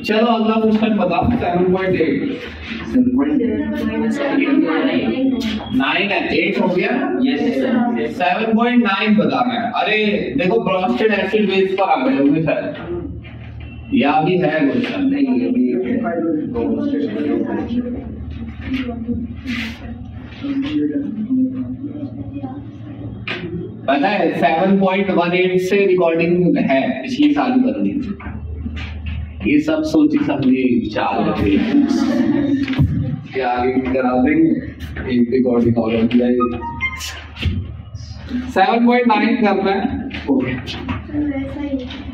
चलो अगला क्वेश्चन बताओ 7.8 9 है 8 हो गया ना। यस 7.9 बताना है। अरे देखो ब्रोस्टेड एसिड बेस पर आ गए होंगे शायद, या भी है क्वेश्चन नहीं अभी पता है 7.18 से रिकॉर्डिंग है पिछली साल कर दी। ये सब सोची समझी चाल के आगे करा देंगे एक रिकॉर्डिंग और हो जाएगी। 7.9 करना है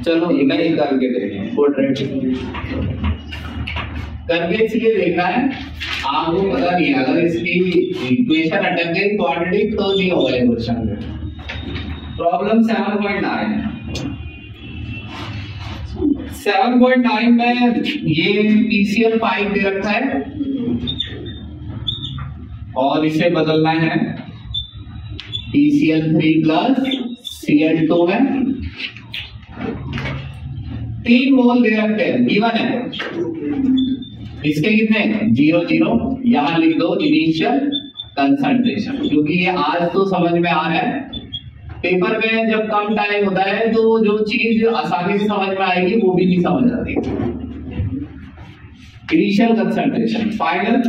चलो नहीं करके देखें करके इसलिए देखना है आपको पता नहीं है। अगर इसकी इक्वेशन अटक गई क्वाड्रेटिक तो नहीं होगा ये क्वेश्चन। प्रॉब्लम 7.9 में ये PCl 5 दे रखा है और इसे बदलना है PCl 3 प्लस Cl2 है। 3 मोल दे रखते हैं गिवन है। इसके कितने 0 0 यहां लिख दो इनिशियल कंसंट्रेशन, क्योंकि ये आज तो समझ में आ रहा है। पेपर में जब कम टाइम होता है तो जो चीज आसानी से समझ में आएगी वो भी नहीं समझ आती। इनिशियल कंसंट्रेशन फाइनल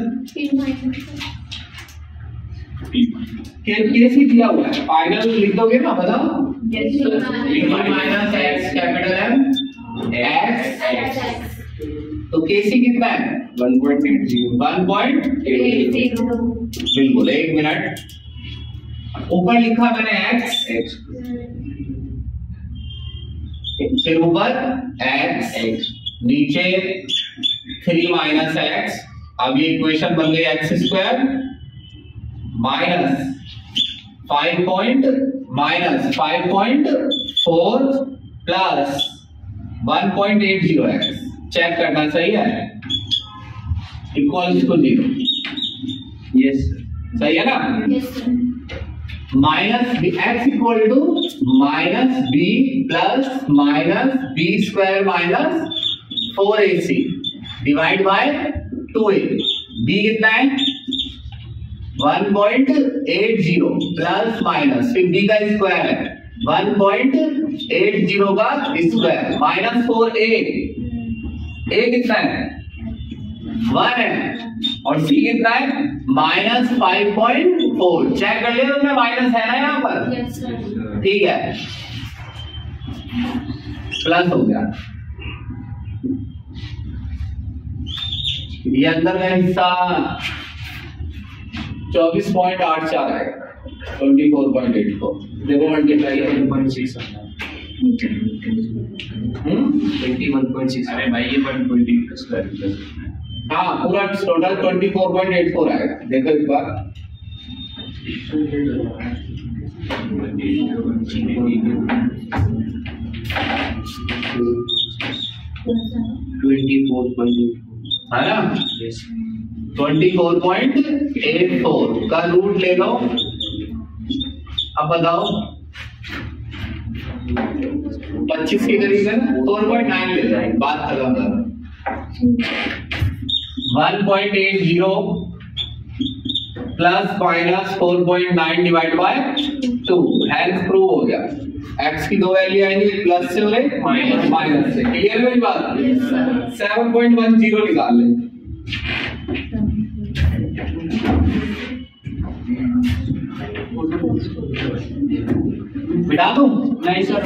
कैसे दिया हुआ है फाइनल लिख दोगे ना बताओ। Minus x capital M x तो केसी कितना है 1.80 बिल्कुल। 1 मिनट ऊपर लिखा मैंने x फिर ऊपर x नीचे 3 माइनस x। अब ये इक्वेशन बन गई x square minus 5.4 plus 1.80x। Check करना सही है इक्वल्स टू 0। यस सही है ना। Minus b x equal to minus b plus minus b square minus 4ac divide by 2a। B कितना है 1.80 प्लस माइनस फिर बी का स्क्वायर है 1.80 का स्क्वायर माइनस 4a। a कितना है 1 है और c कितना है माइनस 5.4। चेक कर लिया तुमने माइनस है ना यहाँ पर। ठीक है प्लस हो गया। ये अंदर का हिस्सा 24.84 आएगा 24.84। देखो मल्टीप्लाई 1.6 21.6। अरे भाई ये 1.8 स्क्वायर हाँ पूरा टोटल 24.84 आएगा। देखो इस बार 24.84 है ना। 24.84 का रूट ले लो। अब बताओ 25 की करीब है ना 4.9 ले जाए बात खत्म कर। 1.80 plus minus 4.9 divide by 2 health prove हो गया। x की 2 वैल्यू आएंगी प्लस से और एक माइनस से। क्लियर है मेरी बात। 7.10 निकाल ले। बिठा दूं नहीं सर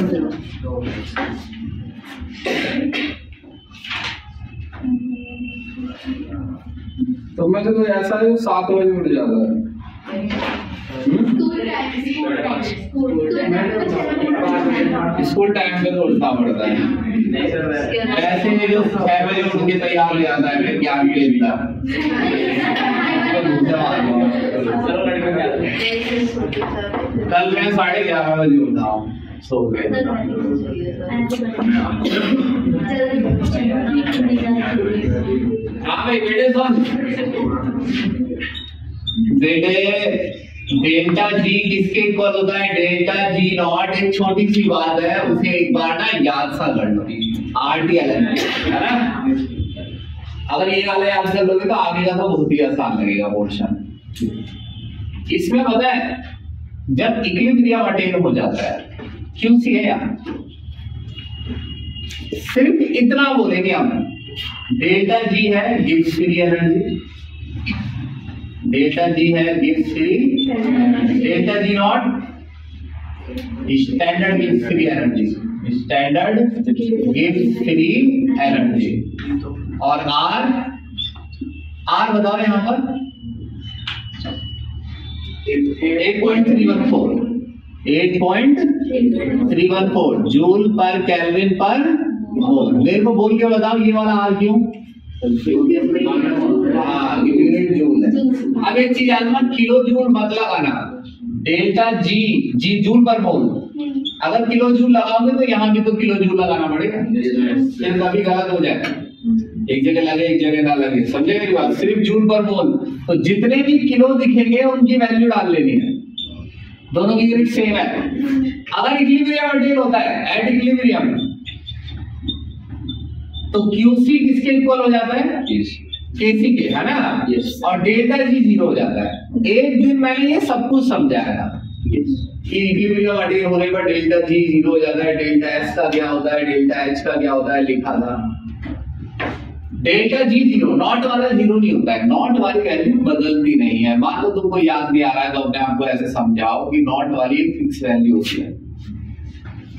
तो मैं तो ऐसा है 7 बजे उठ जाता है। स्कूल टाइम पे तो उठना पड़ता है। ऐसे में जो 6 बजे उठ के तैयार हो जाता है फिर क्या खेलता कल मैं 11:30 बजे उठा हूँ सो गए। हाँ भाई बेटे सुन बेटे डेल्टा जी किसके इक्वल होता है डेल्टा जी नॉट। एक छोटी सी बात है उसे एक बार ना याद सा कर लो RTL है ना। अगर ये वाला याद कर लोगे तो आगे का तो बहुत ही आसान लगेगा पोर्शन। इसमें पता है जब इक्विलिब्रियम अटेन हो जाता है, क्यूसी है यार, सिर्फ इतना बोलेंगे हम, डेल्टा जी है gives free energy, delta G है gives free, delta G not standard gives free energy, standard gives free energy. और आर, आर बताओ यहां पर 8.314, 8.314 जूल पर केल्विन पर मोल। मेरे को बोल के बताओ ये वाला आर क्यों? हाँ यूनिट जूल है। अब एक चीज जानना, किलो जूल मत लगाना, डेल्टा जी, जी जूल पर मोल। अगर किलो जूल लगाओगे तो यहाँ भी तो किलो जूल लगाना पड़ेगा, फिर कभी गलत हो जाएगा, एक जगह लगे एक जगह ना लगे, समझे मेरी बात? सिर्फ जूल पर मोल, तो जितने भी किलो दिखेंगे उनकी वैल्यू डाल लेनी है, दोनों की यूनिट सेम है। अगर इक्विलिब्रियम अटेन होता है एट इक्विलिब्रियम, तो क्यूसी किसके इक्वल हो जाता है? केसी के, है ना? yes. और डेल्टा जी 0 हो जाता है। एक दिन मैंने ये सब कुछ समझाया था कि इक्विलिब्रियम अटेन होने पर डेल्टा जी 0 हो जाता है, डेल्टा एस का क्या होता है, डेल्टा एच का क्या होता है, लिखा था। डेल्टा जी 0, नॉट वाला 0 नहीं होता है, नॉट वाली वैल्यू बदलती नहीं है। मान लो तुमको याद नहीं आ रहा है तो अपने आपको ऐसे समझाओ कि नॉट वाली एक फिक्स वैल्यू होती है।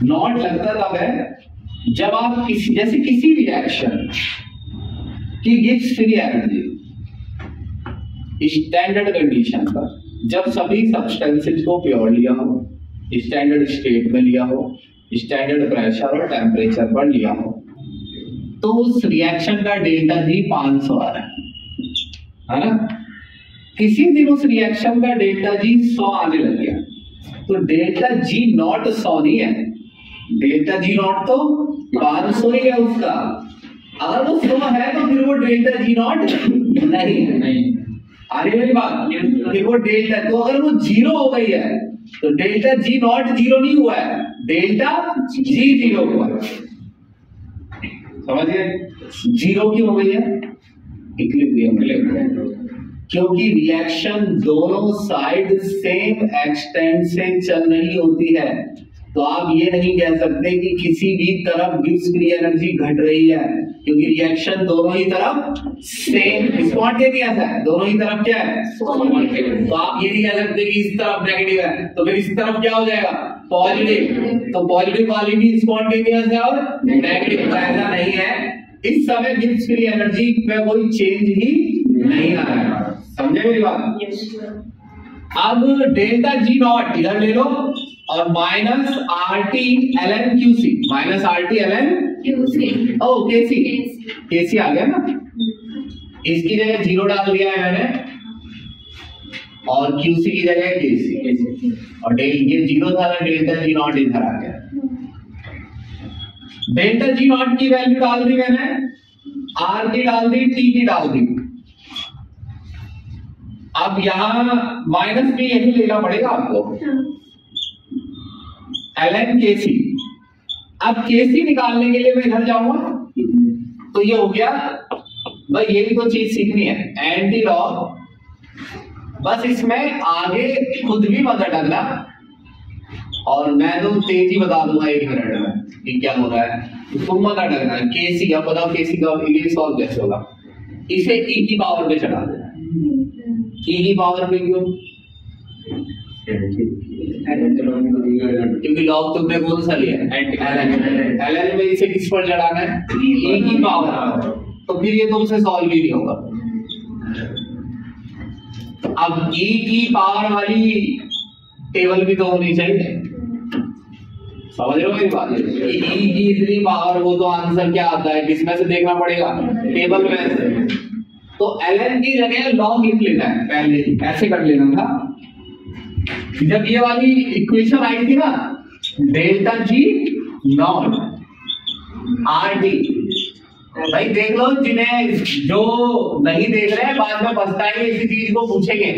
नॉट लगता तब है जब आप किसी, जैसे किसी रिएक्शन की gives free energy standard condition पर, जब सभी सब्सटेंसेस को प्योर लिया हो, स्टैंडर्ड स्टेट में लिया हो, स्टैंडर्ड प्रेशर और टेम्परेचर पर लिया हो, तो उस रिएक्शन का डेल्टा जी 500 आ रहा है ना? किसी दिन उस रिएक्शन का डेल्टा जी 100 आने लग गया, तो डेल्टा जी नॉट 100 नहीं है, डेल्टा जी नॉट तो 500 ही है उसका। अगर वो 100 है तो फिर वो डेल्टा जी नॉट नहीं है। आ रही मेरी बात? फिर वो डेल्टा, तो अगर वो 0 हो गई है तो डेल्टा जी नॉट 0 नहीं हुआ है, डेल्टा जी 0 हुआ है। समझिए 0 क्यों हो गई है? इक्विलिब्रियम के लिए, क्योंकि रिएक्शन दोनों साइड सेम एक्सटेंट से चल रही होती है। तो आप ये नहीं कह सकते कि किसी भी तरफ गिव्स फ्री एनर्जी घट रही है, क्योंकि रिएक्शन दोनों ही तरफ सेम स्पॉन्टेनियस है, दोनों ही तरफ क्या है? तो आप ये नहीं कह सकते कि इस तरफ नेगेटिव है तो फिर इस तरफ क्या हो जाएगा? पॉजिटिव। तो पॉजिटिव वाली भी स्पॉन्टेनियस है और नेगेटिव, ऐसा नहीं है। इस समय गिव्स फ्री एनर्जी में कोई चेंज ही नहीं आ रहा है, समझे मेरी बात? अब डेल्टा जी नॉट इधर ले लो और minus R T L N Q C, minus R T L N of K C आ गया ना? इसकी जगह 0 डाल दिया है मैंने और क्यूसी की जगह केसी, और ये 0 था ना, डेल्टा जी नॉट इधर आ गया। डेल्टा जी नॉट की वैल्यू डाल दी मैंने, आर की डाल दी, टी की डाल दी। अब यहां माइनस भी यही लेना पड़ेगा आपको, एल एन के सी। अब के सी निकालने के लिए मैं इधर जाऊंगा, तो ये हो गया भाई, ये भी तो चीज सीखनी है, एंटी लॉग। बस इसमें आगे खुद भी मत अटकना, और मैं तो तेजी बता दूंगा 1 मिनट में कि क्या हो रहा है, तुम मत अटकना। के सी अब बताओ, के सी का ये सॉल्व कैसे होगा? इसे ई की पावर पे चढ़ा देना। ई की पावर पे क्यों? क्योंकि लॉग तुमने कौन सा लिया? एल एन में इसे किस पर चढ़ाना है? ई की पावर। तो फिर ये तुमसे सॉल्व ही नहीं होगा। अब ई की पावर वाली टेबल भी तो होनी चाहिए, समझ रहे हो मेरी बात? ई की इतनी पावर, वो तो आंसर क्या आता है किसमें से देखना पड़ेगा? टेबल में से। तो ln की जगह log लिख लेना है, पहले ही ऐसे कर लेना था। जब ये वाली इक्वेशन आई थी ना, delta G not R D, भाई देख लो, जिन्हें जो नहीं देख रहे हैं बाद में पछताएंगे, इसी चीज को पूछेंगे।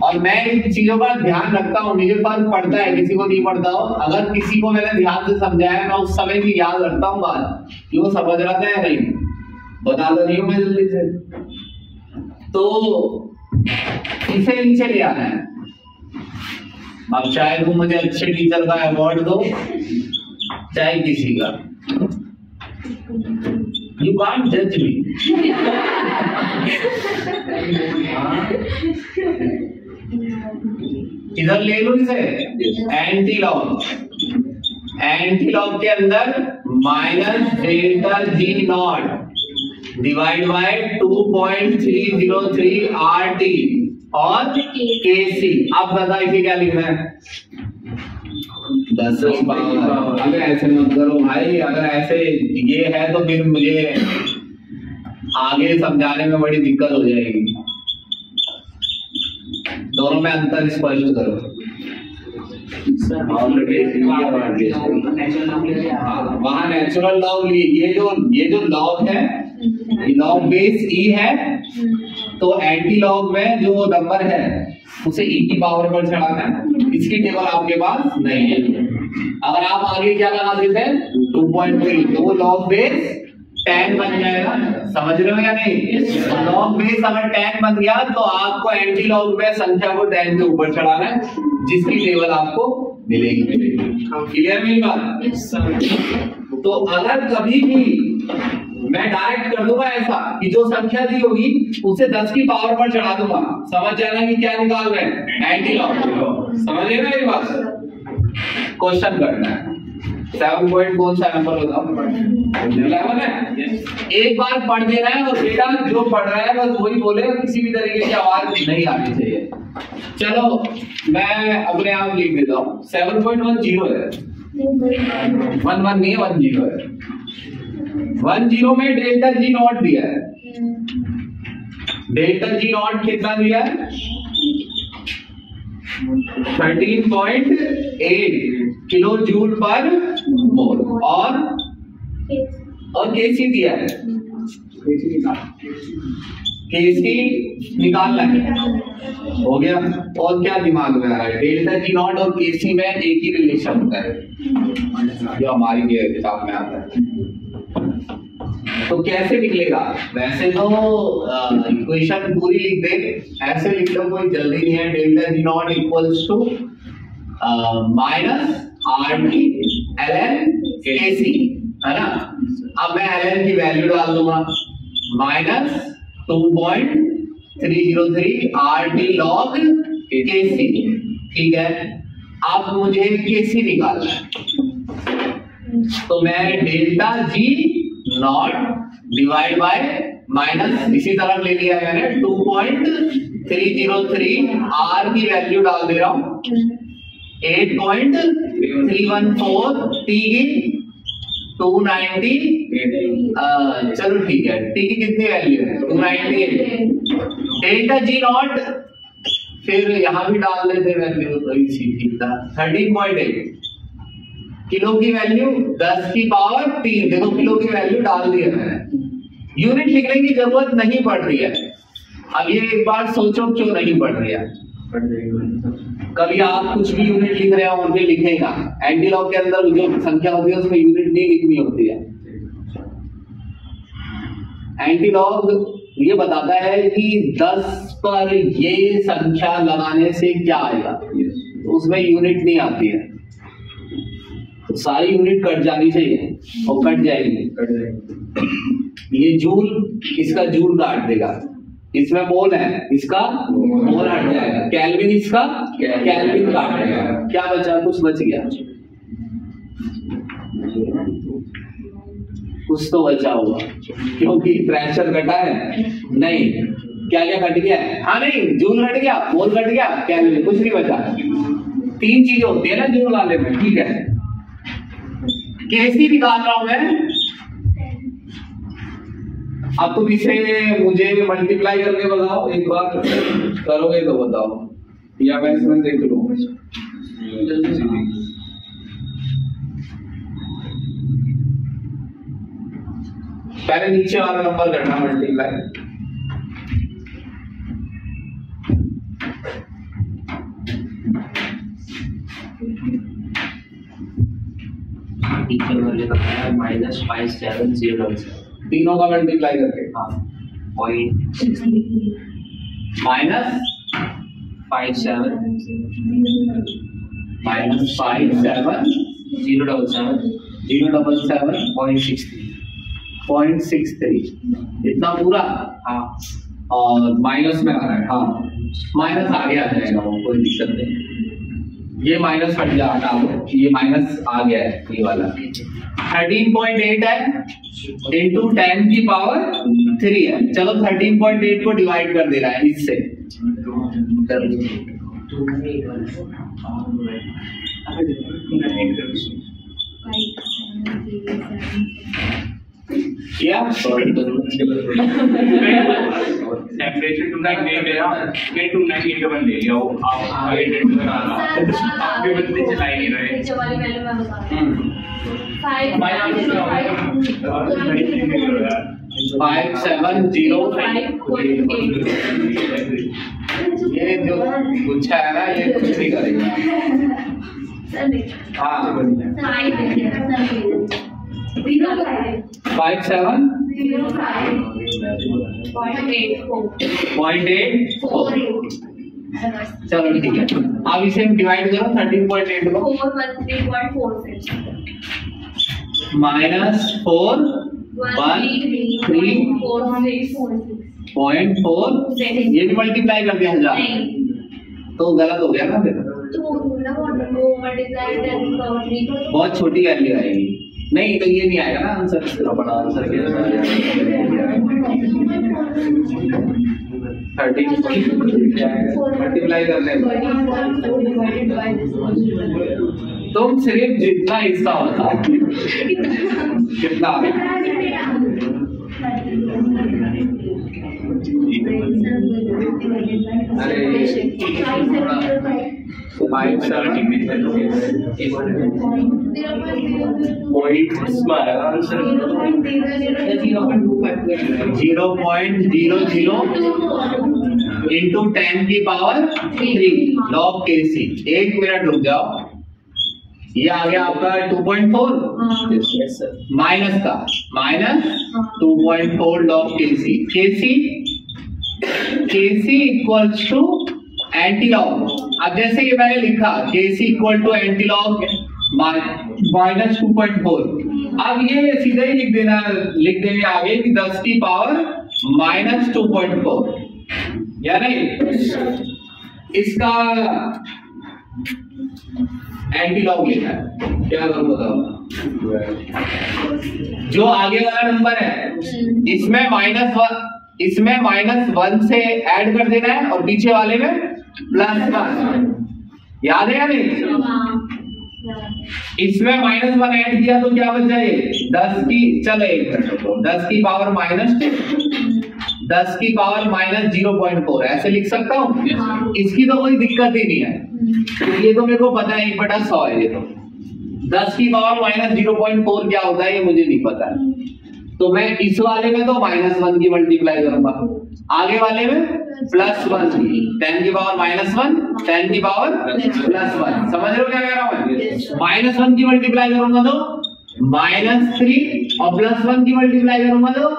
और मैं इन चीजों का ध्यान रखता हूँ, मुझे फर्क पड़ता है किसी को नहीं पड़ता हो। अगर किसी को मैंने ध्यान से समझाया, मैं उस समय की याद रखता हूँ बात कि वो समझ रहा था या नहीं। बता दो नहीं हूं मैं जल्दी से। तो इसे नीचे ले आना है। अब चाहे तुम मुझे अच्छे टीचर का अवार्ड दो चाहे किसी का, यू कांट जज मी। इधर ले लो इसे, एंटी लॉग। एंटी लॉग के अंदर minus delta G not divide by 2.303 RT और KC। अब बता इसे क्या लिखना है? 10 की पावर। अगर ऐसे मत करो भाई, अगर ऐसे ये है तो फिर मुझे आगे समझाने में बड़ी दिक्कत हो जाएगी। दोनों में अंतर स्पष्ट करो। वहाँ नेचुरल लॉग, ये जो लॉग है, लॉग बेस ई है, तो एंटी लॉग में जो नंबर है उसे ई की पावर पर चढ़ाना है। इसकी टेबल आपके पास नहीं है। अगर आप आगे क्या लगा देते हैं 2.3, तो वो लॉग बेस 10 बन जाएगा। समझ रहे हो या नहीं? लॉग बेस अगर 10 बन गया तो आपको एंटी लॉग में संख्या को 10 के ऊपर चढ़ाना है, जिसकी टेबल आपको मिलेगी। क्लियर मेरी बात? तो अगर कभी भी मैं डायरेक्ट कर दूंगा ऐसा कि जो संख्या दी होगी उसे 10 की पावर पर चढ़ा दूंगा, समझ जाना कि क्या निकाल रहे हैं, एंटी लॉग। समझ रहे ना मेरी बात? क्वेश्चन करना है। 7 पॉइंट कौन सा नंबर बताओ? 11 है। एक बार पढ़ देना है और बेटा जो पढ़ रहा है बस वही बोलेगा, किसी भी तरीके की आवाज नहीं आनी चाहिए। चलो मैं अपने आप लिख देता हूँ। 7.10 है, 11 नहीं है, 10 है। 10 में डेल्टा जी नॉट दिया है। डेल्टा जी नॉट कितना दिया है? 13.8 किलो जूल पर मोल। और केसी दिया है। केसी निकालना है, हो गया। और क्या दिमाग में आ रहा है? डेल्टा जी नॉट और केसी में एक ही रिलेशन होता है जो हमारी किताब में आता है। तो कैसे निकलेगा? वैसे तो इक्वेशन पूरी लिख दे, ऐसे लिख लो, कोई जल्दी नहीं है। Delta G not equals to minus RT ln KC, है ना? अब मैं ln की वैल्यू डाल दूंगा, माइनस 2.303 RT log KC। ठीक है, अब मुझे KC निकालना है, तो मैं delta G not divide by minus इसी तरफ ले लिया मैंने 2.303 R की वैल्यू डाल दे रहा हूं, 8.314 T की 290। चलो ठीक है, T की कितनी वैल्यू है? 298। डेल्टा जी नॉट फिर यहां भी डाल देते वैल्यू, तो इसी ठीक था। 13.8 किलो की वैल्यू 10 की पावर 3। देखो किलो की वैल्यू डाल दी है मैंने, यूनिट लिखने की जरूरत नहीं पड़ रही है। अब ये एक बार सोचो क्यों नहीं पड़ रही है। कभी आप कुछ भी यूनिट लिख रहे हो उनके लिखेगा, एंटी लॉग के अंदर जो संख्या होती है उसमें यूनिट नहीं लिखनी होती है। एंटी लॉग ये बताता है कि 10 पर ये संख्या लगाने से क्या आएगा, तो उसमें यूनिट नहीं आती है। तो सारी यूनिट कट जानी चाहिए और कट जाएगी। ये जूल, इसका जूल काट देगा, इसमें मोल है, इसका मोल हट जाएगा। केल्विन, इसका केल्विन काट देगा। क्या बचा? कुछ बच गया? कुछ तो बचा होगा, क्योंकि प्रेशर कटा है नहीं। क्या क्या कट गया है? हाँ नहीं, जूल हट गया, मोल कट गया, केल्विन, कुछ नहीं बचा। 3 चीजें होती है ना जूल वाले में। ठीक है, केसी निकाल रहा हूं मैं। अब तुम इसे मुझे मल्टीप्लाई करके बताओ, एक बार करोगे तो बताओ, या मैं इसमें देख लूं। पहले नीचे वाला नंबर करना मल्टीप्लाई। टीचर वाले का है -5707। तीनों का मल्टीप्लाई करके। हाँ माइनस 57 077 इतना पूरा। हाँ और माइनस में आ रहा है। हाँ माइनस आगे आ जाएगा, वो कोई दिक्कत नहीं। ये माइनस हट जा, हटा दो, ये माइनस आ गया है, ये वाला 13.8 है इंटू 10 की पावर 3 है। चलो 13.8 को डिवाइड कर दे रहा है इससे, क्या टेम्परेचर टू 9 दे गया, मैं टू 9 का बन ले लिया। वो आप आगे डेट बना रहा, आपके बंदे चला ही नहीं रहे। जो वाली वैल्यू मैं बता रहा हूं 5705. ये जो पूछा है ना, ये कुछ नहीं करेगा। हाँ 57.84. चलो ठीक है, अब इसे डिवाइड करो 13.8 को। -413.46. ये भी मल्टीप्लाई कर दिया 1000, तो गलत हो गया ना फिर। बहुत छोटी वैल्यू आएगी। नहीं तो ये नहीं आएगा ना आंसर, बड़ा आंसर क्या है? 13 मल्टीप्लाई करने तुम सिर्फ जितना हिस्सा होता कितना अरे 0.00 इंटू 10 की पावर 3 log kc। 1 मिनट रुक जाओ, ये आ गया आपका 2.4 माइनस का -2.4 log kc। kc equals to anti log. अब जैसे ये मैंने लिखा kc equal to anti log -2.4, अब ये सीधा ही लिख देंगे आगे कि 10 की पावर -2.4, या नहीं? इसका एंटी लॉग लेना है, क्या करूं बताओ? जो आगे वाला नंबर है इसमें -1 से ऐड कर देना है और पीछे वाले में +1। याद है या नहीं? इसमें -1 ऐड किया तो क्या बच जाए? 10 की, चलो 10 की पावर -0.4 ऐसे लिख सकता हूँ। इसकी तो कोई दिक्कत ही नहीं है, तो ये तो मेरे को पता है 1/100 है। ये तो 10 की पावर -0.4 क्या होता है ये मुझे नहीं पता है, तो मैं इस वाले में तो -1 की मल्टीप्लाई करूंगा, आगे वाले में +1 की। 10 की पावर -1, 10 की पावर +1। समझ रहे हो क्या कह रहा हूं मैं? -1 की मल्टीप्लाई करूंगा तो -3 और +1 की मल्टीप्लाई करूंगा तो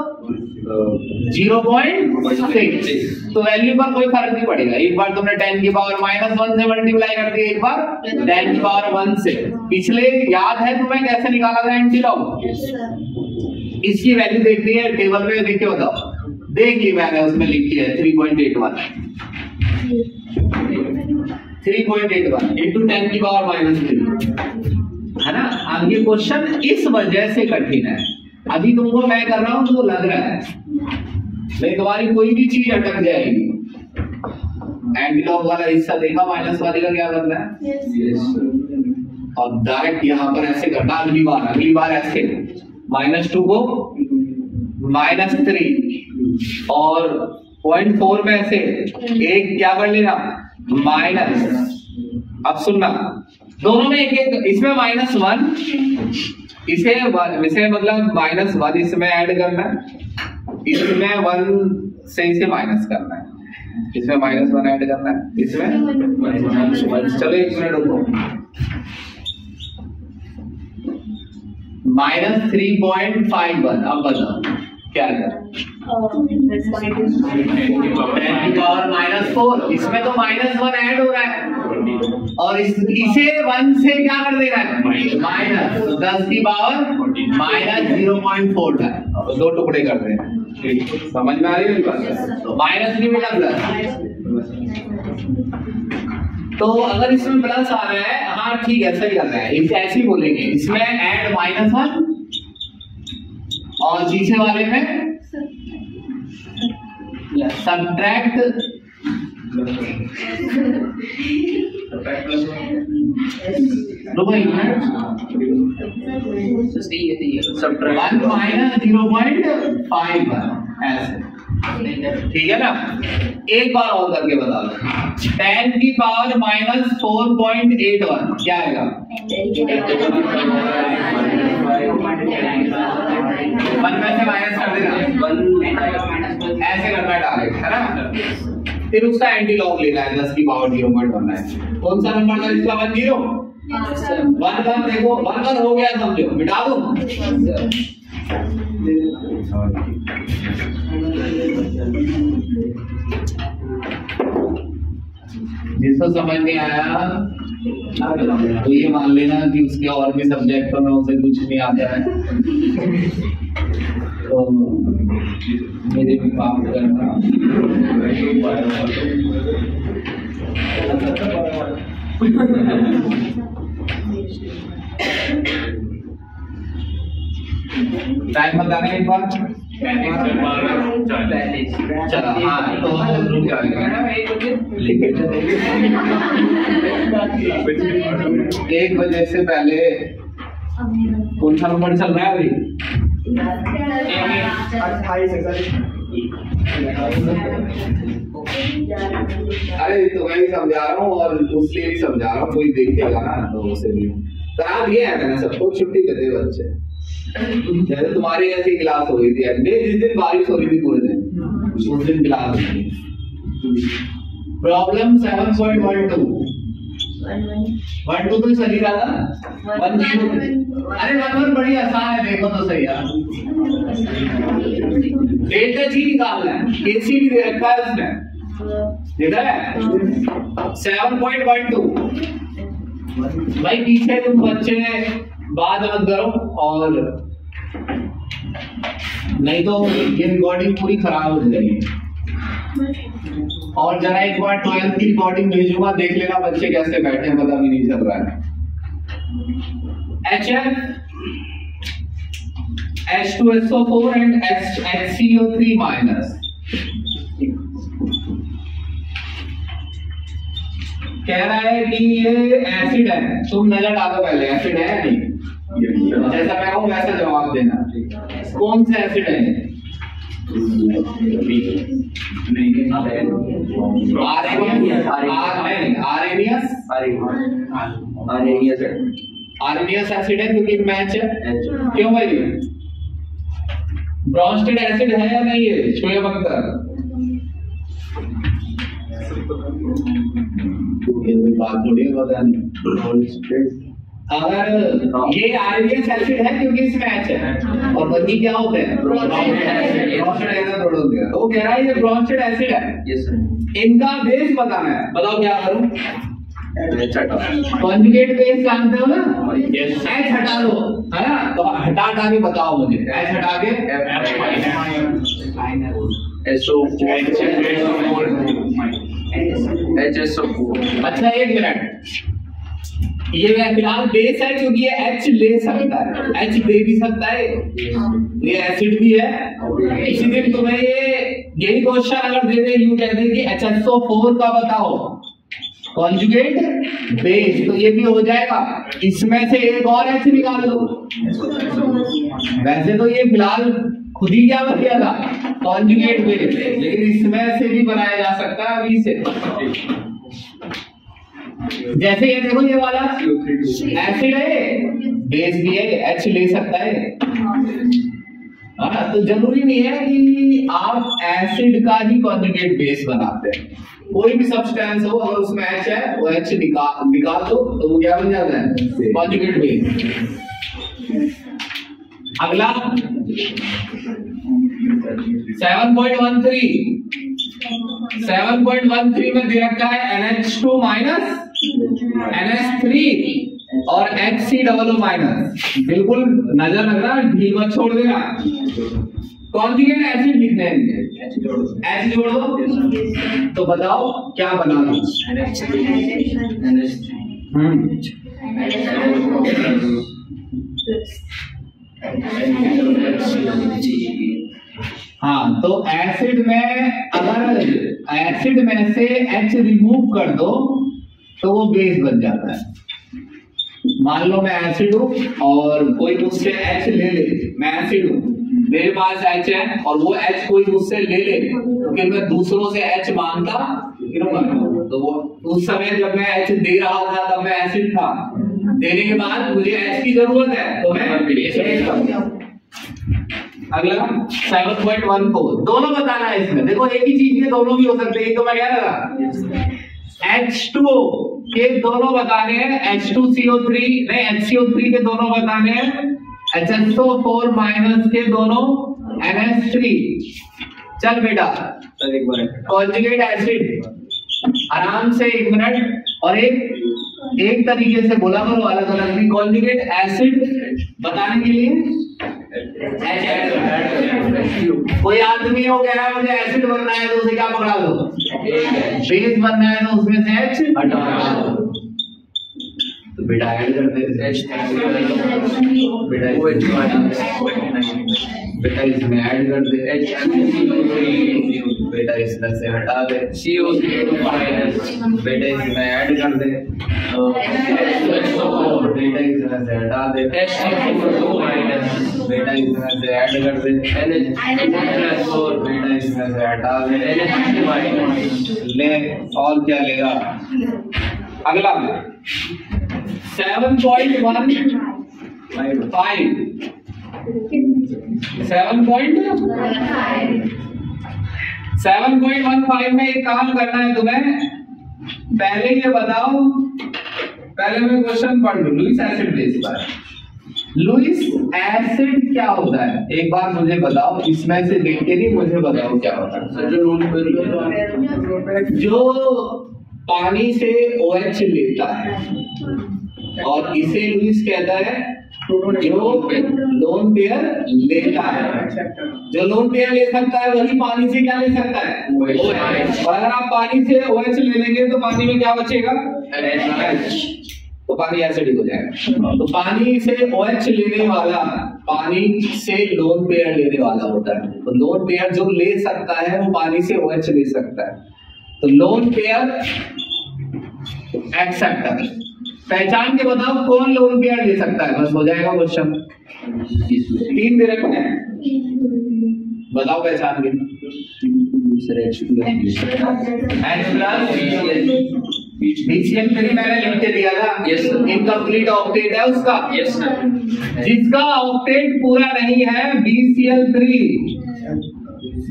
0.6। तो वैल्यू पर कोई फर्क नहीं पड़ेगा। एक बार तुमने 10 की पावर -1 से मल्टीप्लाई कर दिया, एक बार 10 की पावर 1 से। पिछले याद है तुम्हें कैसे निकाला था एंटी लॉग? इसकी वैल्यू देखनी है टेबल में, देख के बताओ। देख ली मैंने, उसमें लिखी है 3.81 इंटू 10 की पावर -3, है ना? अब ये क्वेश्चन इस वजह से कठिन है। अभी तुमको मैं कर रहा हूं तो लग रहा है, नहीं तुम्हारी कोई भी चीज अटक जाएगी। एंटी लॉग वाला हिस्सा देखा, माइनस वाले का क्या करना है? और डायरेक्ट यहाँ पर ऐसे करना। अगली बार ऐसे -2 को -3 और 0.4 में ऐसे एक क्या कर लेना माइनस। अब सुनना, दोनों में एक इसमें -1, इसे मतलब -1 इसमें ऐड करना है, इसमें 1 से इसे माइनस करना है, इसमें -1 ऐड करना है, इसमें -1। चलो 1 मिनट रुको। -3.51। अब बताओ क्या है 10 की पावर -4, इसमें तो -1 ऐड हो रहा है और इसे 1 से क्या कर देना है माइनस, तो 10 की पावर -0.4 है, तो 2 टुकड़े कर दें। समझ में आ रही है मेरी बात? तो माइनस नहीं मिला प्लस, तो अगर इसमें प्लस आ रहा है, हाँ ठीक है सही कर रहा है, इसे ऐसे ही बोलेंगे, इसमें ऐड -1 और पीछे वाले में सब्ट्रैक्ट सब्ट्रैक्ट 1 -0.5 ऐसे, ठीक है ना। एक बार और करके बता दो, 10 की पावर -4.81 क्या आएगा? 1 में से माइनस कर देना, ऐसे करना है डायरेक्ट, है ना। फिर उसका एंटी लॉग लेना है, 10 की पावर 0.1 है। कौन सा नंबर था इसका? 10 1 देखो 1 हो गया, समझो, मिटा दो। जिसको समझ नहीं आया तो ये मान लेना कि उसके और भी सब्जेक्टों में उसे कुछ नहीं आता है, तो मेरे भी माफ करना। टाइम बताना एक बार। चलो हाँ, तो रुक जाएगा 1 बजे से पहले कौन सा नंबर चल रहा है अभी? 28। अरे तो मैं भी समझा रहा हूँ और उसलिए भी समझा रहा हूँ, कोई देखेगा ना तो उसे भी करा दिया है मैंने, सबको छुट्टी देते बच्चे। जैसे तुम्हारे ऐसी क्लास हो गई थी, जिस दिन बारिश हो रही थी पूरे दिन, उस दिन क्लास हो गई। प्रॉब्लम 7.12 1 2 तो सही रहा था, 1 0। अरे 1 बड़ी आसान है, देखो तो सही यार। डेल्टा जी निकालना है, केसी भी दे रखा है उसने, देखा है 7.12। भाई पीछे तुम बच्चे बात मत करो, और नहीं तो ये रिकॉर्डिंग पूरी खराब हो जाएगी। और जरा एक बार 12th की रिकॉर्डिंग भेजूंगा, देख लेना बच्चे कैसे बैठे हैं, पता भी नहीं चल रहा है। HF H2SO4 and HCO3 minus, कह रहा है कि ये एसिड है। तुम नजर डालो पहले, एसिड है या नहीं? जैसा मैं कहूं वैसा जवाब देना। कौन सा एसिड है? आर्नियस एसिड है क्योंकि मैच है। क्यों भाई? ब्रॉन्स्टेड एसिड है या नहीं है? शोएब अख्तर, बात थोड़ी पता नहीं। अगर ये आर्नियस एसिड है क्योंकि इसमें एच है, और बाकी क्या होते हैं? Brønsted acid. तो कह रहा है ये ब्रॉन्स्टेड एसिड है। इनका बेस बताना है, बताओ क्या करूं? कॉन्जुगेट बेस जानते हो ना? एच हटा दो, है ना? तो हटा के बताओ मुझे, एच हटा के HSO4। अच्छा एक मिनट, ये फिलहाल बेस है क्योंकि ये H ले सकता है, H दे भी सकता है, ये एसिड भी है। इसी दिन तुम्हें यही क्वेश्चन अगर दे दे, यूं कहते हैं कि HSO4 का बताओ कॉन्जुगेट बेस, तो ये भी हो जाएगा। इसमें से एक और H निकाल लो। वैसे तो ये फिलहाल खुद ही क्या बन गया था? कॉन्जुगेट बेस, लेकिन इसमें से भी बनाया जा सकता है अभी से। जैसे ये देखो, ये वाला एसिड है, बेस भी है, H ले सकता है। तो जरूरी नहीं है कि आप एसिड का ही कॉन्जुगेट बेस बनाते हैं। कोई भी सब्सटेंस हो, अगर उसमें H है, वो H निकाल दो तो वो क्या बन जाता है? Conjugate base. अगला 7.13 में दे रखा है NH2 माइनस NH3 और HCOO माइनस। बिल्कुल नजर लग रहा है, ढील मत छोड़ देना। कॉन्जुगेट एसिड लिखने हैं, H जोड़ दो। तो बताओ क्या बना दो? हाँ, तो एसिड में अगर एसिड में से H रिमूव कर दो तो वो बेस बन जाता है। मान लो मैं एसिड हूं और कोई मुझसे H ले ले, मैं एसिड हूं, मेरे पास H है और वो H कोई मुझसे ले ले, क्योंकि मैं दूसरों से H मांगता गिरूंगा। तो वो उस समय जब मैं H दे रहा था तब मैं एसिड था, देने के बाद मुझे H की जरूरत है तो मैं अगला 7.14 दोनों बताना है इसमें। देखो एक ही चीज के दोनों भी हो सकते हैं, तो मैं कह रहा था H2O के दोनों बताने हैं, H2CO3 नहीं HCO3 के दोनों बताने हैं, HSO4 माइनस के दोनों NH3। चल बेटा एक बार कॉन्जुगेट एसिड आराम से 1 मिनट, और एक तरीके से बोला करो, अलग अलग भी। कॉन्जुगेट एसिड बताने के लिए कोई आदमी हो कह रहा है मुझे एसिड बनना है, तो उसे क्या पकड़ा दो? बेस बनना है तो उसमें से H हटा दो। तो बेटा ऐड कर दे, बेटा इसमें ऐड कर दे, बेटा इसमें से हटा दे, बेटा इसमें ऐड कर दे, बेटा इसमें से हटा दे, बेटा इसमें से ऐड कर दे, बेटा इसमें से हटा दे। ले और क्या लेगा? अगला 7.15 7.15 में एक काम करना है तुम्हें। पहले ये बताओ, पहले मैं क्वेश्चन पढ़ लूं लुईस एसिड बेस पर। लुईस एसिड क्या होता है एक बार मुझे बताओ, इसमें से देख के नहीं मुझे बताओ क्या होता है। जो पानी से OH लेता है और इसे लुईस कहता है जो लोन पेयर लेता है। जो लोन पेयर ले सकता है वही पानी से क्या ले सकता है? OH। और अगर आप पानी से OH ले लेंगे तो पानी में क्या बचेगा? H। तो पानी एसिडिक हो जाएगा। तो पानी से OH लेने वाला पानी से लोन पेयर लेने वाला होता है। तो लोन पेयर जो ले सकता है वो पानी से OH ले सकता है। तो लोन पेयर एक्सेप्टर। पहचान के बताओ कौन लोन पेयर ले सकता है, बस हो जाएगा क्वेश्चन। 3 दे रखे हैं, बताओ पहचान के। BCl3 मैंने लिख के दिया था, इनकम्प्लीट ऑक्टेट है उसका। जिसका ऑक्टेट पूरा नहीं है BCl3,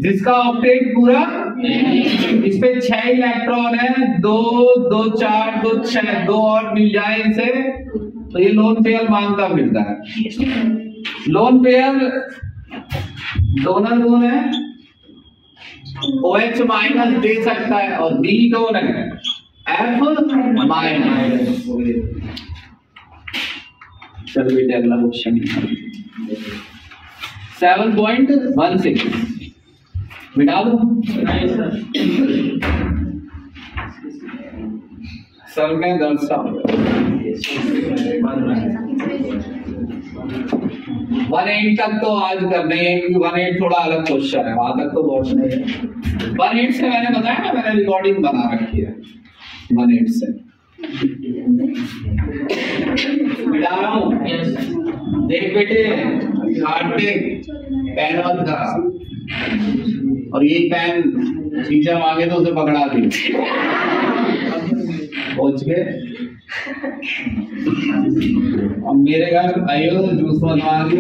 जिसका ऑक्टेट पूरा, इस पे 6 इलेक्ट्रॉन है, 2 2 4 2 6, 2 और मिल जाए इसे तो ये लोन पेयर मांगता फिरता है। लोन पेयर डोनर कौन है? OH माइनस दे सकता है और B कौन है? F minus. चलो बेटे अगला क्वेश्चन 7.16 मिटा दो। सर में दर्द सा 1.8 तक तो आज करने हैं, क्योंकि 1.8 थोड़ा अलग क्वेश्चन है, वहां तक तो बहुत नहीं है। 1.8 से मैंने बताया ना, मैंने रिकॉर्डिंग बना रखी है 1.8 से। मिटा रहा हूँ, देख बेटे पेन मत का, और ये पेन टीचर मांगे तो उसे पकड़ा दी। पहुंच गए अब मेरे घर आइयो, जूस बनवा दो,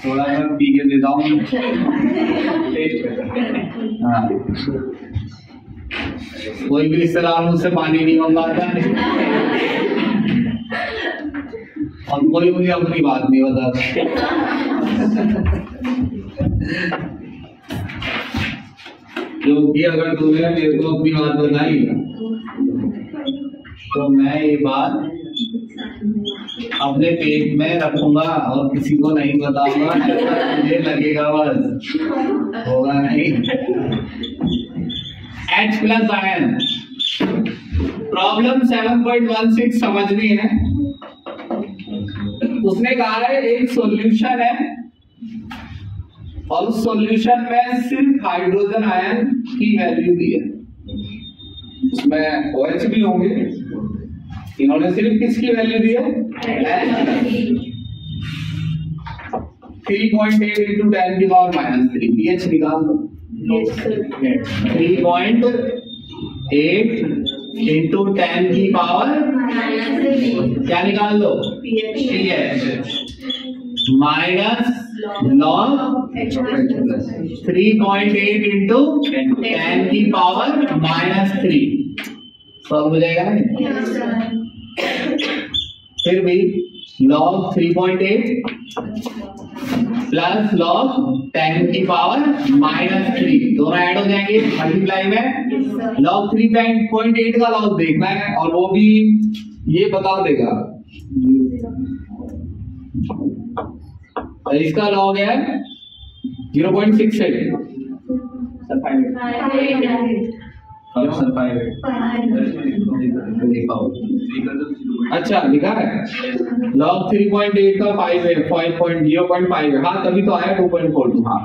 थोड़ा सा पी के देता हूँ। हाँ, कोई भी रिश्तेदार मुझसे पानी नहीं मंगवाता और कोई मुझे अपनी बात नहीं बताता। क्योंकि अगर तुमने मेरे को अपनी बात बताई तो मैं ये बात अपने पेट में रखूंगा और किसी को नहीं बताऊंगा, ऐसा मुझे लगेगा, बस होगा नहीं। H प्लस आयन प्रॉब्लम 7.16 समझनी है। उसने कहा है एक सॉल्यूशन है और उस सॉल्यूशन में सिर्फ हाइड्रोजन आयन की वैल्यू दी है, उसमें OH भी होंगे, इन्होंने सिर्फ किसकी वैल्यू दी है? 3.8 into 10 की पावर -3 pH निकाल दो। 3.8 into 10 की पावर क्या निकाल दो? pH माइनस लॉग 3.8 into 10 की पावर -3 सॉल्व हो जाएगा ना? फिर भी log 3.8 प्लस log 10 की पावर -3 दोनों ऐड हो जाएंगे मल्टीप्लाई में। log 3.8 का log देखना है और वो भी ये बता देगा, और इसका log है 0.68 अच्छा लिखा है log 3.8 का 5 है 5.0.5 है, हाँ तभी तो आया 2.42, हाँ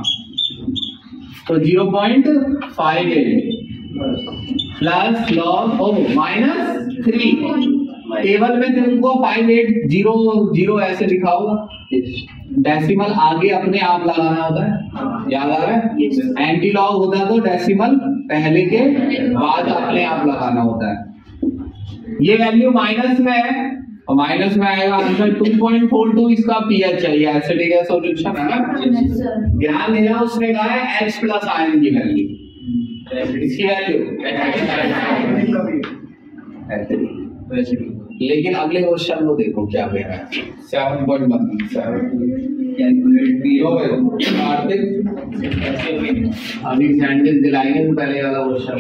तो 0.58 प्लस log -3 टेबल में तुमको 5800 ऐसे लिखा होगा, डेसिमल आगे अपने आप लगाना होता है, याद आ रहा है? एंटी लॉग होता तो डेसिमल पहले के बाद अपने आप लगाना होता है। ये वैल्यू माइनस में है और माइनस में आएगा आंसर 2.42, इसका पीएच चाहिए, एसिडिक है सॉल्यूशन है ना। ध्यान देना उसने कहा है H प्लस आयन की वैल्यू, इसकी वैल्यू। लेकिन अगले क्वेश्चन को देखो क्या कह रहा है 7.17 अभी सैंडविच दिलाएंगे तो पहले वाला क्वेश्चन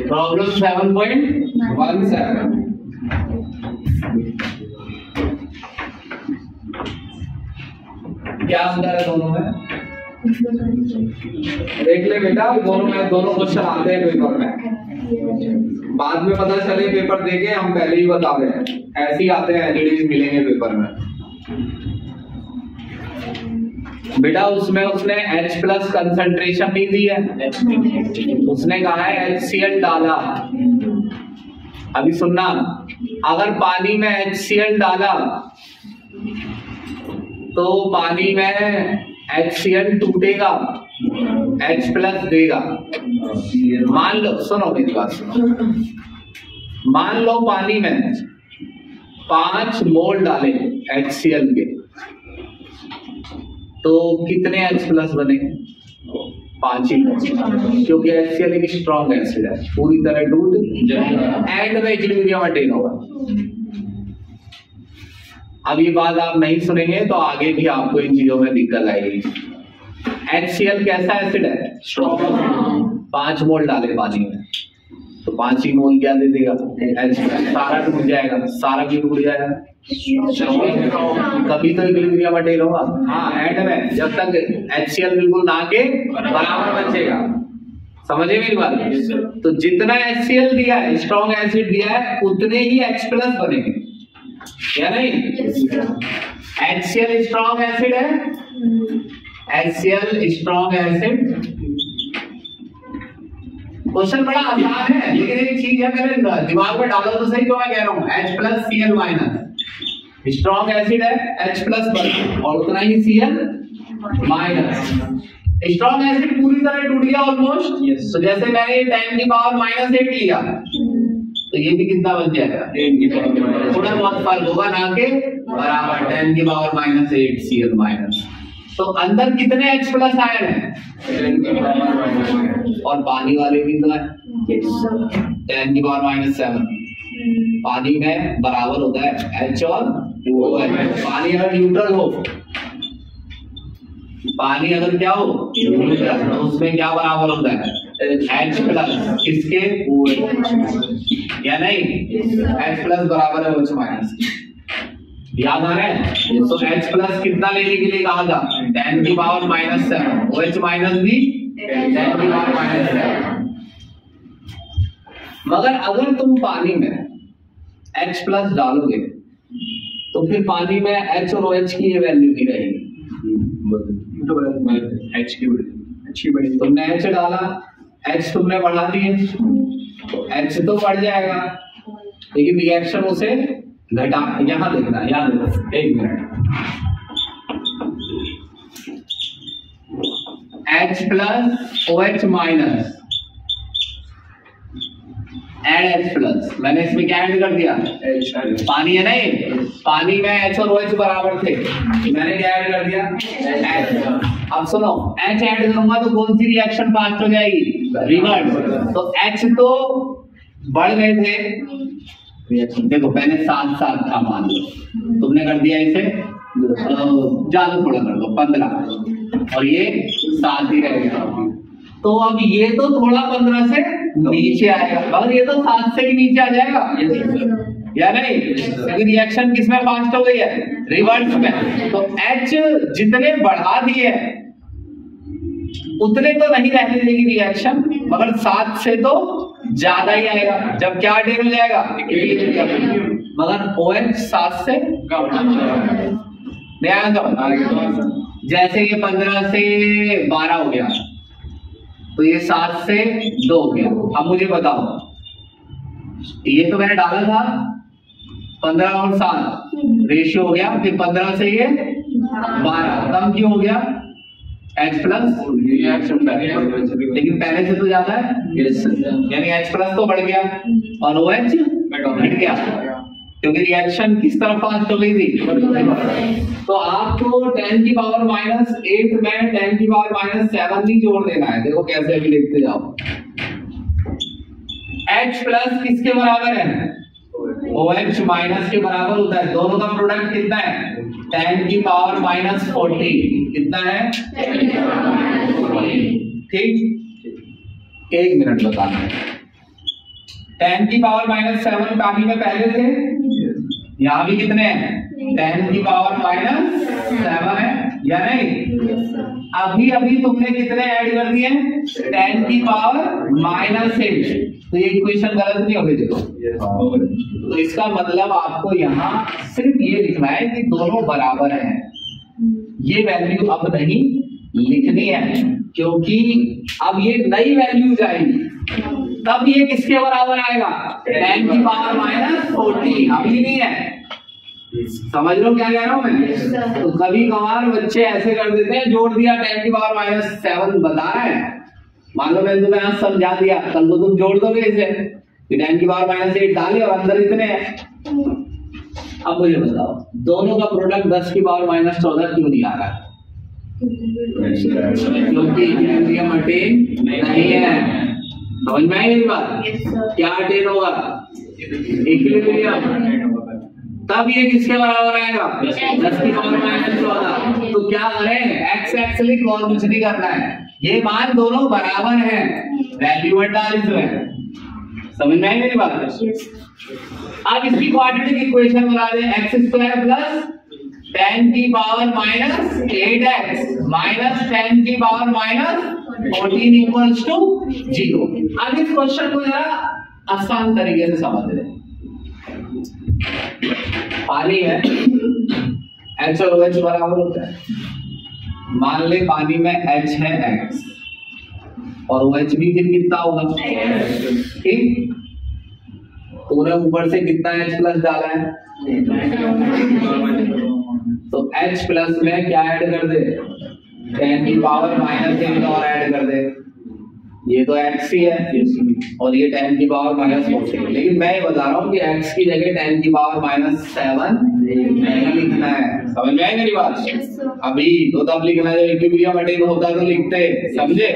प्रॉब्लम 7.17 क्या अंतर है दोनों में? देख ले बेटा, दोनों क्वेश्चन आते हैं पेपर में, बाद में पता चले पेपर देके हम पहले ही बता रहे हैं, ऐसे ही आते हैं, एलईडीज मिलेंगे पेपर में। बेटा उसमें उसने H प्लस कंसंट्रेशन नहीं दी है, उसने कहा है HCl डाला। अभी सुनना, अगर पानी में HCl डाला तो पानी में HCl टूटेगा, H प्लस देगा। मान लो, सुनो मेरी बात सुनो, मान लो पानी में 5 मोल डाले HCl के, तो कितने H प्लस बनेंगे? 5 ही, क्योंकि HCl एक स्ट्रॉन्ग एसिड है, पूरी तरह टूट एंड में इक्विलिब्रियम अटेन होगा। अब ये बात आप नहीं सुनेंगे तो आगे भी आपको इन चीजों में दिक्कत आएगी। HCl कैसा एसिड है? स्ट्रॉन्ग। 5 मोल डाले पानी में तो 5 ही मोल क्या दे देगा? सारा टूट जाएगा, सारा भी टूट जाएगा, कभी तो इक्विलिब्रियम अटेन होगा। हाँ एंड में जब तक HCl बिल्कुल ना के बराबर बचेगा, समझे मेरी बात? तो जितना HCl दिया है, स्ट्रॉन्ग एसिड दिया है, उतने ही H प्लस बनेंगे, क्या नहीं? HCl स्ट्रॉन्ग एसिड है, HCl स्ट्रॉन्ग एसिड। क्वेश्चन बड़ा आसान है, लेकिन एक चीज है मेरे दिमाग में डालो तो सही, जो मैं कह रहा हूँ H plus Cl minus, strong acid है H प्लस बन और उतना ही Cl माइनस। स्ट्रॉन्ग एसिड पूरी तरह टूट गया ऑलमोस्ट, तो जैसे मैंने 10 की पावर -8 लिया तो ये भी कितना बन जाएगा? थोड़ा बहुत फर्क होगा, ना के बराबर 10 की पावर -8 Cl माइनस। तो अंदर कितने H प्लस आयन है? और पानी वाले कितना है? 10 की पावर -7। पानी में बराबर होता है H और OH। पानी अगर न्यूट्रल हो पानी अगर क्या हो तो उसमें क्या बराबर होता है H प्लस किसके OH या नहीं H प्लस बराबर है OH माइनस। याद आ रहा है? तो H प्लस कितना लेने के लिए कहा था 10 की पावर -7 OH माइनस भी 10 की पावर -7। मगर अगर तुम पानी में H प्लस डालोगे तो फिर पानी में H और OH की ये वैल्यू नहीं रहेगी, H की अच्छी बड़ी तुमने H डाला H तुमने बढ़ा दिए तो H तो बढ़ जाएगा लेकिन रिएक्शन उसे घटा। यहां देखना, याद रखो, एक मिनट। H plus OH minus add H plus, मैंने इसमें क्या ऐड कर दिया पानी है नहीं, पानी में H और OH बराबर थे, मैंने क्या ऐड कर दिया H। अब सुनो H ऐड करूंगा तो कौन सी रिएक्शन फास्ट हो जाएगी रिवर्स। तो H तो बढ़ गए थे, देखो पहले 7 था मान लो, तुमने कर दिया इसे ज्यादा थोड़ा कर दो 15 और ये 7 ही रह गया। तो अब ये तो थोड़ा 15 से नीचे आएगा मगर ये तो 7 से भी नीचे आ जाएगा या नहीं, क्योंकि रिएक्शन किसमें फास्ट हो गई है रिवर्स में। तो H जितने बढ़ा दिए उतने तो नहीं रहने देगी रिएक्शन, मगर 7 से तो ज्यादा ही आएगा। जब क्या अटेन हो जाएगा मगर OH 7 से जैसे ये 15 से 12 हो गया तो ये 7 से 2 हो गया। अब मुझे बताओ, ये तो मैंने डाला था 15 और 7 रेशियो हो गया, फिर 15 से ये 12 कम क्यों हो गया H प्लस, लेकिन पहले से तो ज्यादा है यानी H प्लस तो बढ़ गया और OH घट गया क्योंकि रिएक्शन किस तरफ फास्ट हो गई थी। तो आपको 10 की पावर -8 में 10 की पावर -7 नहीं जोड़ देना है। देखो कैसे अभी देखते जाओ। H प्लस किसके बराबर है OH माइनस के बराबर होता है, दोनों का प्रोडक्ट कितना है 10 की पावर -14 कितना है ठीक। 1 मिनट बताना है, 10 की पावर -7 पानी में पहले थे, यहाँ भी कितने हैं 10 की पावर -7 है या नहीं। अभी अभी तुमने कितने ऐड कर दिए 10 की पावर -8, तो ये इक्वेशन गलत नहीं होगी देखो। तो इसका मतलब आपको यहाँ सिर्फ ये लिखना है कि दोनों बराबर हैं, ये वैल्यू अब नहीं लिखनी है क्योंकि अब ये नई वैल्यू जाएगी, तब ये किसके बराबर आएगा 10 की पावर -14, अभी नहीं है। समझ लो क्या कह रहा हूं मैं। तो कभी कभार बच्चे ऐसे कर देते हैं, जोड़ दिया 10 की पावर -7 बता रहा है, मान लो मैंने तुम्हें आज समझा दिया, कल को तुम जोड़ दोगे इसे 10 की पावर -8 डाले और अंदर इतने हैं। अब मुझे बताओ दोनों का प्रोडक्ट 10 की पावर -14 क्यों नहीं आ रहा है? क्योंकि इक्विलिब्रियम अटेन नहीं है। समझ में आई मेरी बात? क्या अटेन होगा इक्विलिब्रियम, तब ये किसके बराबर आएगा 10 की पावर -14। तो क्या करें एक्स एक्स लिख और कुछ नहीं करना है, ये मान दोनों बराबर हैं, वैल्यू मत डाल इसमें। समझ में आई मेरी बात? अब इसकी क्वाड्रेटिक इक्वेशन बना दे x² प्लस 10 की पावर -8x माइनस 10 की पावर -14 इक्वल्स टू 0। अब इस क्वेश्चन को जरा आसान तरीके से समझ लें। पानी है H और OH बराबर होता है, मान ले पानी में H है x और OH भी फिर कितना होगा ठीक। पूरे ऊपर से कितना H प्लस डाला है, तो H प्लस में क्या ऐड कर दे 10 की पावर -8 और ऐड कर दे, ये तो x ही है और ये 10 की पावर -14। लेकिन मैं ये बता रहा हूँ कि x की जगह 10 की पावर -7 नहीं लिखना है। समझ में आई मेरी बात? अभी तो तब लिखना है इक्विलिब्रियम अटेन होता तो लिखते, समझे?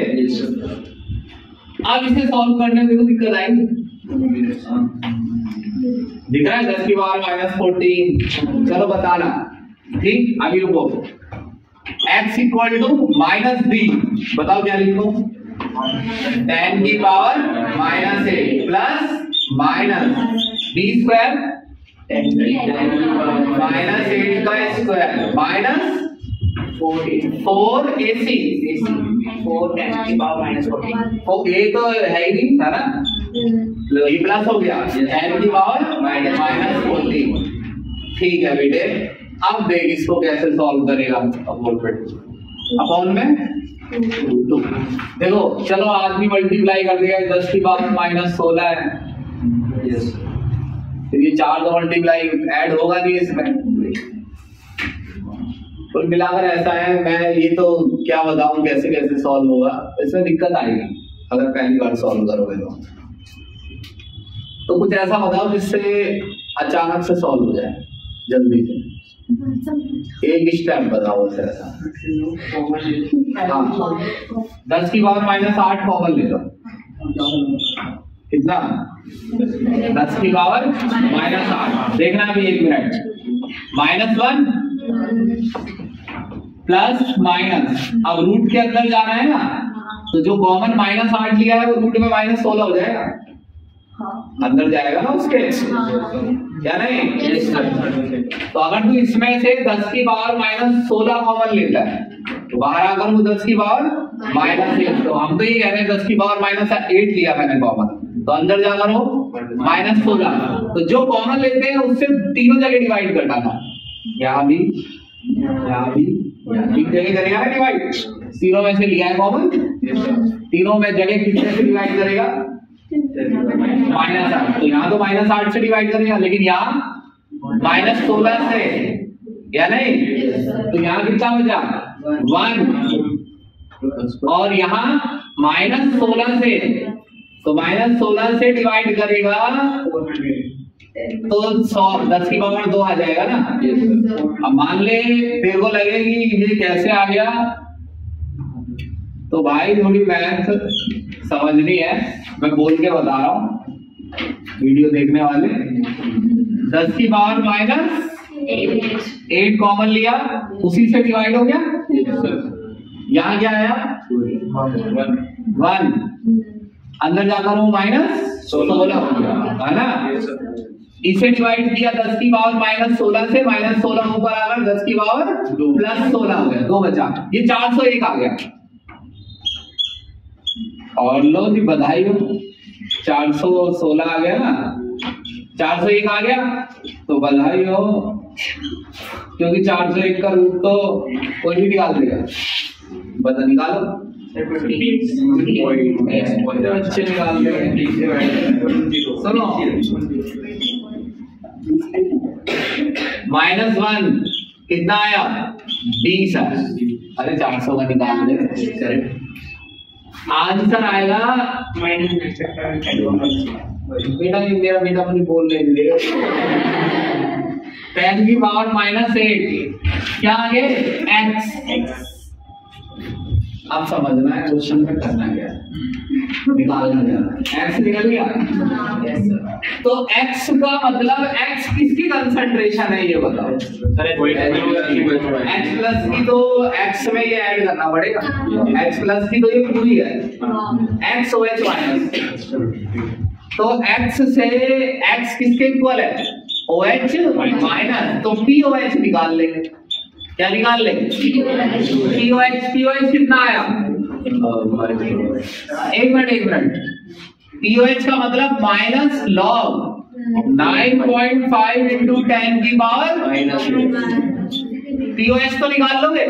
अब इसे सॉल्व करने में तो दिक्कत आएगी, दिख रहा है 10 की पावर -14। चलो बताना ठीक। अभी रुको, x equal to minus b, बताओ क्या लिखूं? 10 की power minus 8 plus minus b square minus 8 का स्क्वायर माइनस 4 AC 4 10 की पावर माइनस 14। ये तो है ही नहीं, है ना? ये प्लस हो गया 10 की पावर माइनस 14। ठीक है बेटे, अब देख इसको कैसे सॉल्व करेगा। अपॉन में 2। देखो चलो आदमी मल्टीप्लाई कर देगा, 10 की पावर माइनस 16 है, तो ये 4 तो मल्टीप्लाई ऐड होगा नहीं इसमें। कुल मिलाकर ऐसा है, मैं ये तो क्या बताऊं कैसे कैसे सॉल्व होगा, इसमें दिक्कत आएगी अगर पहली बार सॉल्व करोगे तो कुछ ऐसा बताओ जिससे अचानक से सॉल्व हो जाए जल्दी से। एक स्टेप बताओ बस ऐसा। हाँ 10 की पावर माइनस 8 कॉमन ले लो, कितना? 10 की पावर माइनस 8। देखना अभी 1 मिनट। माइनस 1 प्लस माइनस, अब रूट के अंदर जाना है ना, तो जो कॉमन माइनस 8 लिया है वो रूट में माइनस 16 हो जाएगा, अंदर जाएगा ना उसके, क्या नहीं? तो अगर तू इसमें से 10 की पावर माइनस 16 कॉमन लेता है तो बाहर आकर वो 10 की पावर माइनस 8, तो हम तो ये कह रहे हैं 10 की पावर माइनस 8 लिया मैंने कॉमन, तो अंदर जाकर हो माइनस 16। तो जो कॉमन लेते हैं उससे तीनों जगह डिवाइड कर डालना, यहाँ भी तीन जगह करेगा ना डिवाइड। तीनों में से लिया है कॉमन, तीनों में जगह कितने से डिवाइड करेगा? माइनस 8। तो यहाँ तो माइनस 8 से डिवाइड करेगा, लेकिन यहाँ माइनस 16 से, या नहीं? तो यहाँ कितना बचा? 1। और यहाँ माइनस 16 से, तो माइनस 16 से डिवाइड करेगा तो 10 की पावर 2 आ जाएगा ना। अब मान ले तेरे को लगेगी ये कैसे आ गया, तो भाई थोड़ी मेहनत समझनी है, मैं बोल के बता रहा हूँ वीडियो देखने वाले। 10 की पावर माइनस 8 कॉमन लिया, उसी से डिवाइड हो गया। यहाँ क्या आया? 1। अंदर जाकर वो माइनस 16 हो गया, है ना? इसे डिवाइड किया 10 की पावर माइनस 16 से, माइनस 16 ऊपर आ गया, 10 की पावर प्लस 16 हो गया, 2 बचा, ये 401 आ गया। और लो जी बधाई हो, 416 आ गया ना, 401 आ गया तो बधाई हो, क्योंकि 401 का रूट तो कोई भी निकाल देगा। बता निकालो, अच्छे निकाल देंगे। सुनो -1 कितना आया? 20। अरे 400 का निकाल दे, आंसर आएगा बेटा, मेरा बेटा मुझे बोल नहीं देगा। 10 की पावर -8 क्या आगे? x। अब समझना है क्वेश्चन में करना क्या है, निकालना क्या है। x निकल गया, तो x का मतलब x किसकी कंसंट्रेशन है ये बताओ। x प्लस की तो x में ये ऐड करना पड़ेगा, x प्लस की तो ये पूरी है, x OH माइनस, तो x से x किसके इक्वल है? OH माइनस, तो POH निकाल लेंगे। क्या निकाल लेंगे? POH कितना आया? एक मिनट, POH का मतलब माइनस लॉग 9.5 इंटू 10 की पावर POH तो निकाल लोगे।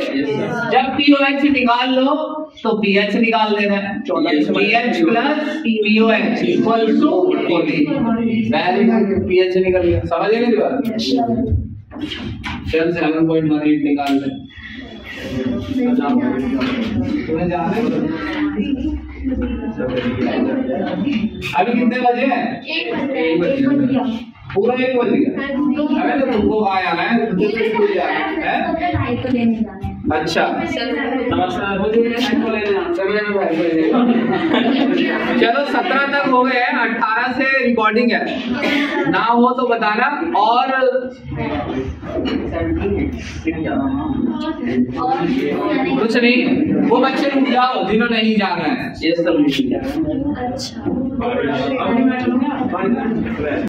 जब POH निकाल लो तो pH निकाल लेना है, pH plus POH equal to 40। pH निकल गया, समझ गए मेरी बात? चल 7.18 निकाल ले। तुम्हें जाना है? अभी कितने बजे हैं? 1 बज गया, पूरा 1 बज गया। अबे तो तुमको कहाँ आना है? स्कूल जाना है? अच्छा चलो 17 तक हो गए, 18 से रिकॉर्डिंग है, ना हो तो बताना। और कुछ नहीं, वो बच्चे रुक जाओ जिन्होंने नहीं जाना है। ये सब अच्छा